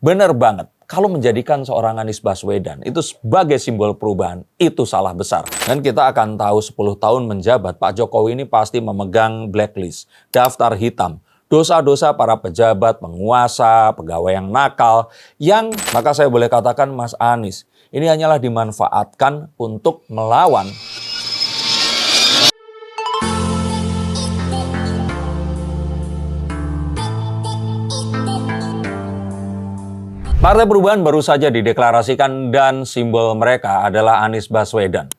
Benar banget. Kalau menjadikan seorang Anies Baswedan itu sebagai simbol perubahan, itu salah besar. Dan kita akan tahu 10 tahun menjabat, Pak Jokowi ini pasti memegang blacklist, daftar hitam. Dosa-dosa para pejabat, penguasa, pegawai yang nakal, yang maka saya boleh katakan Mas Anies, ini hanyalah dimanfaatkan untuk melawan Partai Perubahan baru saja dideklarasikan dan simbol mereka adalah Anies Baswedan.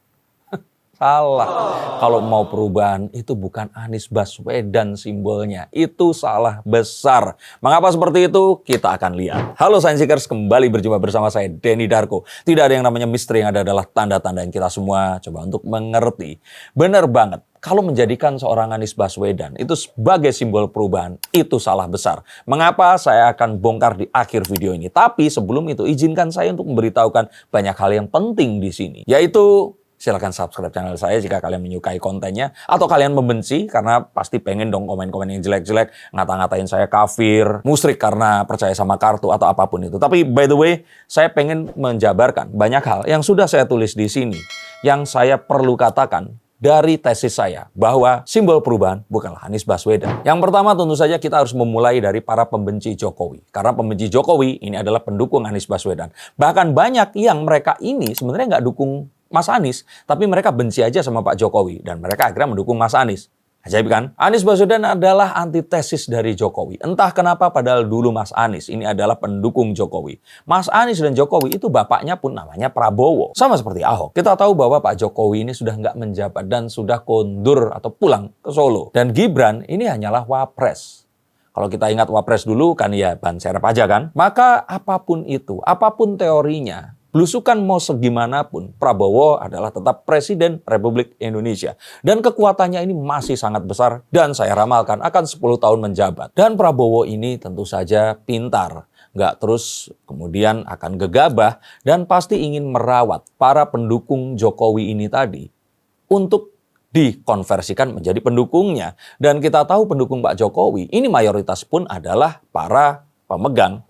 Salah. Kalau mau perubahan itu bukan Anies Baswedan simbolnya. Itu salah besar. Mengapa seperti itu? Kita akan lihat. Halo Science Seekers, kembali berjumpa bersama saya Denny Darko. Tidak ada yang namanya misteri, yang ada adalah tanda-tanda yang kita semua coba untuk mengerti. Benar banget. Kalau menjadikan seorang Anies Baswedan itu sebagai simbol perubahan, itu salah besar. Mengapa? Saya akan bongkar di akhir video ini. Tapi sebelum itu, izinkan saya untuk memberitahukan banyak hal yang penting di sini. Yaitu, silahkan subscribe channel saya jika kalian menyukai kontennya. Atau kalian membenci karena pasti pengen dong komen-komen yang jelek-jelek. Ngata-ngatain saya kafir, musyrik karena percaya sama kartu atau apapun itu. Tapi by the way, saya pengen menjabarkan banyak hal yang sudah saya tulis di sini. Yang saya perlu katakan dari tesis saya bahwa simbol perubahan bukanlah Anies Baswedan. Yang pertama tentu saja kita harus memulai dari para pembenci Jokowi. Karena pembenci Jokowi ini adalah pendukung Anies Baswedan. Bahkan banyak yang mereka ini sebenarnya nggak dukung Mas Anies, tapi mereka benci aja sama Pak Jokowi. Dan mereka akhirnya mendukung Mas Anies. Ajaib kan? Anies Baswedan adalah antitesis dari Jokowi. Entah kenapa padahal dulu Mas Anies ini adalah pendukung Jokowi. Mas Anies dan Jokowi itu bapaknya pun namanya Prabowo. Sama seperti Ahok. Kita tahu bahwa Pak Jokowi ini sudah nggak menjabat dan sudah kondur atau pulang ke Solo. Dan Gibran ini hanyalah wapres. Kalau kita ingat wapres dulu kan ya ban serep aja kan. Maka apapun itu, apapun teorinya, belusukan mau segimanapun, Prabowo adalah tetap Presiden Republik Indonesia. Dan kekuatannya ini masih sangat besar dan saya ramalkan akan 10 tahun menjabat. Dan Prabowo ini tentu saja pintar. Nggak terus kemudian akan gegabah dan pasti ingin merawat para pendukung Jokowi ini tadi untuk dikonversikan menjadi pendukungnya. Dan kita tahu pendukung Pak Jokowi ini mayoritas pun adalah para pemegang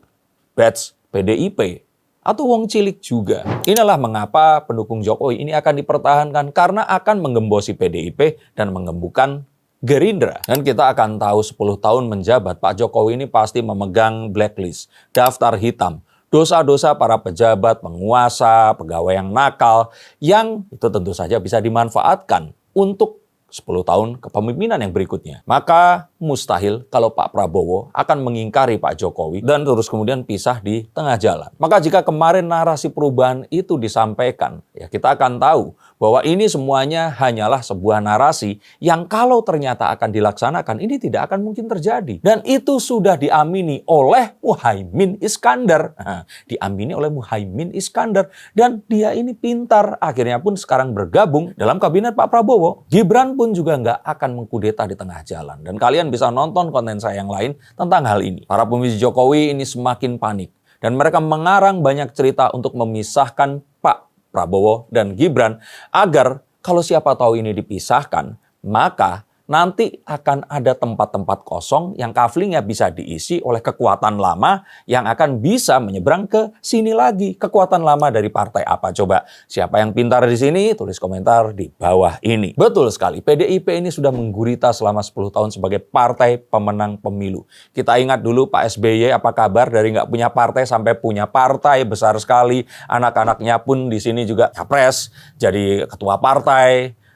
badge PDIP. Atau wong cilik juga. Inilah mengapa pendukung Jokowi ini akan dipertahankan karena akan menggembosi PDIP dan mengembukan Gerindra. Dan kita akan tahu 10 tahun menjabat, Pak Jokowi ini pasti memegang blacklist, daftar hitam. Dosa-dosa para pejabat, penguasa, pegawai yang nakal, yang itu tentu saja bisa dimanfaatkan untuk 10 tahun kepemimpinan yang berikutnya. Maka mustahil kalau Pak Prabowo akan mengingkari Pak Jokowi dan terus kemudian pisah di tengah jalan. Maka jika kemarin narasi perubahan itu disampaikan, ya kita akan tahu bahwa ini semuanya hanyalah sebuah narasi yang kalau ternyata akan dilaksanakan, ini tidak akan mungkin terjadi. Dan itu sudah diamini oleh Muhaimin Iskandar. Nah, diamini oleh Muhaimin Iskandar. Dan dia ini pintar. Akhirnya pun sekarang bergabung dalam kabinet Pak Prabowo. Gibran pun juga nggak akan mengkudeta di tengah jalan. Dan kalian bisa nonton konten saya yang lain tentang hal ini. Para pemilih Jokowi ini semakin panik. Dan mereka mengarang banyak cerita untuk memisahkan Pak Prabowo dan Gibran agar kalau siapa tahu ini dipisahkan, maka nanti akan ada tempat-tempat kosong yang kaflingnya bisa diisi oleh kekuatan lama yang akan bisa menyeberang ke sini lagi. Kekuatan lama dari partai apa? Coba siapa yang pintar di sini? Tulis komentar di bawah ini. Betul sekali, PDIP ini sudah menggurita selama 10 tahun sebagai partai pemenang pemilu. Kita ingat dulu Pak SBY apa kabar dari nggak punya partai sampai punya partai besar sekali. Anak-anaknya pun di sini juga capres, jadi ketua partai.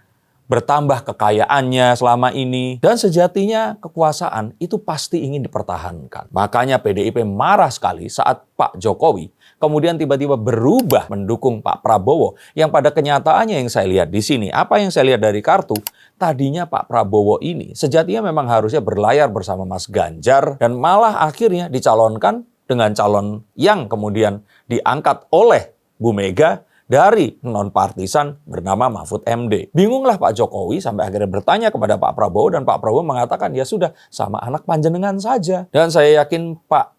Bertambah kekayaannya selama ini. Dan sejatinya kekuasaan itu pasti ingin dipertahankan. Makanya PDIP marah sekali saat Pak Jokowi kemudian tiba-tiba berubah mendukung Pak Prabowo. Yang pada kenyataannya yang saya lihat di sini, apa yang saya lihat dari kartu, tadinya Pak Prabowo ini sejatinya memang harusnya berlayar bersama Mas Ganjar dan malah akhirnya dicalonkan dengan calon yang kemudian diangkat oleh Bu Mega dari non-partisan bernama Mahfud MD. Bingunglah Pak Jokowi sampai akhirnya bertanya kepada Pak Prabowo dan Pak Prabowo mengatakan ya sudah sama anak panjenengan saja. Dan saya yakin Pak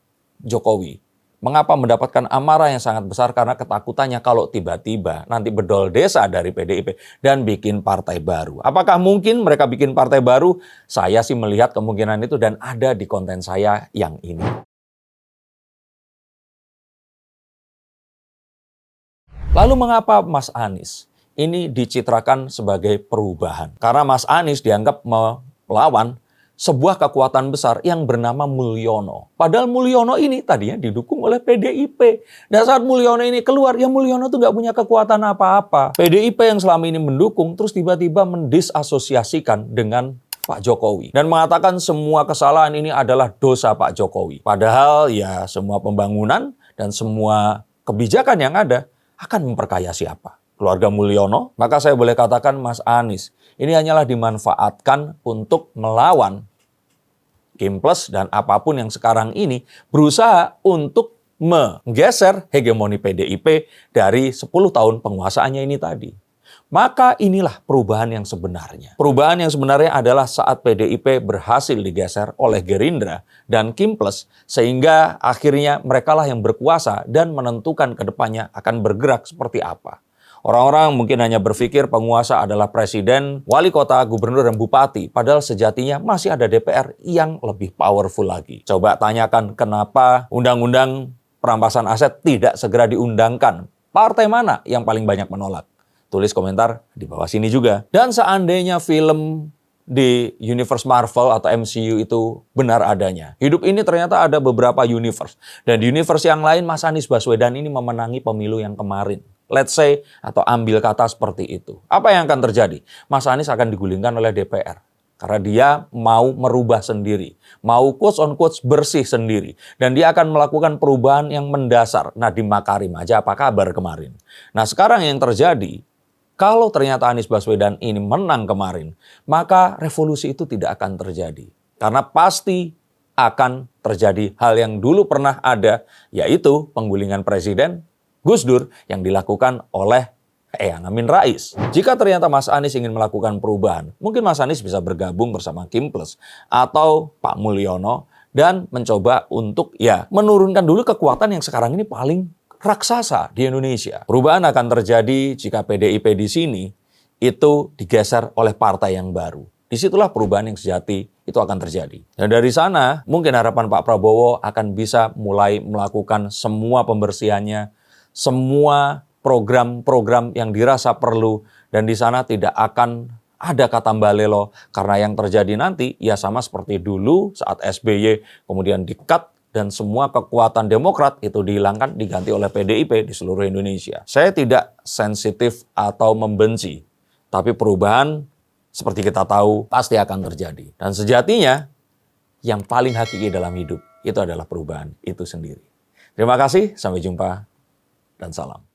Jokowi mengapa mendapatkan amarah yang sangat besar karena ketakutannya kalau tiba-tiba nanti bedol desa dari PDIP dan bikin partai baru. Apakah mungkin mereka bikin partai baru? Saya sih melihat kemungkinan itu dan ada di konten saya yang ini. Lalu mengapa Mas Anies ini dicitrakan sebagai perubahan? Karena Mas Anies dianggap melawan sebuah kekuatan besar yang bernama Mulyono. Padahal Mulyono ini tadinya didukung oleh PDIP. Dan saat Mulyono ini keluar, ya Mulyono tuh nggak punya kekuatan apa-apa. PDIP yang selama ini mendukung, terus tiba-tiba mendisasosiasikan dengan Pak Jokowi. Dan mengatakan semua kesalahan ini adalah dosa Pak Jokowi. Padahal ya semua pembangunan dan semua kebijakan yang ada akan memperkaya siapa? Keluarga Mulyono? Maka saya boleh katakan Mas Anies ini hanyalah dimanfaatkan untuk melawan Kim Plus dan apapun yang sekarang ini berusaha untuk menggeser hegemoni PDIP dari 10 tahun penguasaannya ini tadi. Maka inilah perubahan yang sebenarnya. Perubahan yang sebenarnya adalah saat PDIP berhasil digeser oleh Gerindra dan Kim Plus, sehingga akhirnya merekalah yang berkuasa dan menentukan ke depannya akan bergerak seperti apa. Orang-orang mungkin hanya berpikir penguasa adalah presiden, wali kota, gubernur, dan bupati. Padahal sejatinya masih ada DPR yang lebih powerful lagi. Coba tanyakan kenapa undang-undang perampasan aset tidak segera diundangkan. Partai mana yang paling banyak menolak? Tulis komentar di bawah sini juga. Dan seandainya film di universe Marvel atau MCU itu benar adanya. Hidup ini ternyata ada beberapa universe. Dan di universe yang lain Mas Anies Baswedan ini memenangi pemilu yang kemarin. Let's say, atau ambil kata seperti itu. Apa yang akan terjadi? Mas Anies akan digulingkan oleh DPR. Karena dia mau merubah sendiri. Mau quotes on quotes bersih sendiri. Dan dia akan melakukan perubahan yang mendasar. Nadiem Makarim aja apa kabar kemarin. Nah sekarang yang terjadi, kalau ternyata Anies Baswedan ini menang kemarin, maka revolusi itu tidak akan terjadi. Karena pasti akan terjadi hal yang dulu pernah ada, yaitu penggulingan Presiden Gus Dur yang dilakukan oleh Eyang Amin Rais. Jika ternyata Mas Anies ingin melakukan perubahan, mungkin Mas Anies bisa bergabung bersama Kim Plus atau Pak Mulyono dan mencoba untuk menurunkan dulu kekuatan yang sekarang ini paling raksasa di Indonesia. Perubahan akan terjadi jika PDIP di sini itu digeser oleh partai yang baru. Disitulah perubahan yang sejati itu akan terjadi. Dan dari sana mungkin harapan Pak Prabowo akan bisa mulai melakukan semua pembersihannya, semua program-program yang dirasa perlu, dan di sana tidak akan ada kata mbalelo, karena yang terjadi nanti ya sama seperti dulu saat SBY kemudian di-cut dan semua kekuatan Demokrat itu dihilangkan diganti oleh PDIP di seluruh Indonesia. Saya tidak sensitif atau membenci, tapi perubahan seperti kita tahu pasti akan terjadi. Dan sejatinya yang paling hakiki dalam hidup itu adalah perubahan itu sendiri. Terima kasih, sampai jumpa dan salam.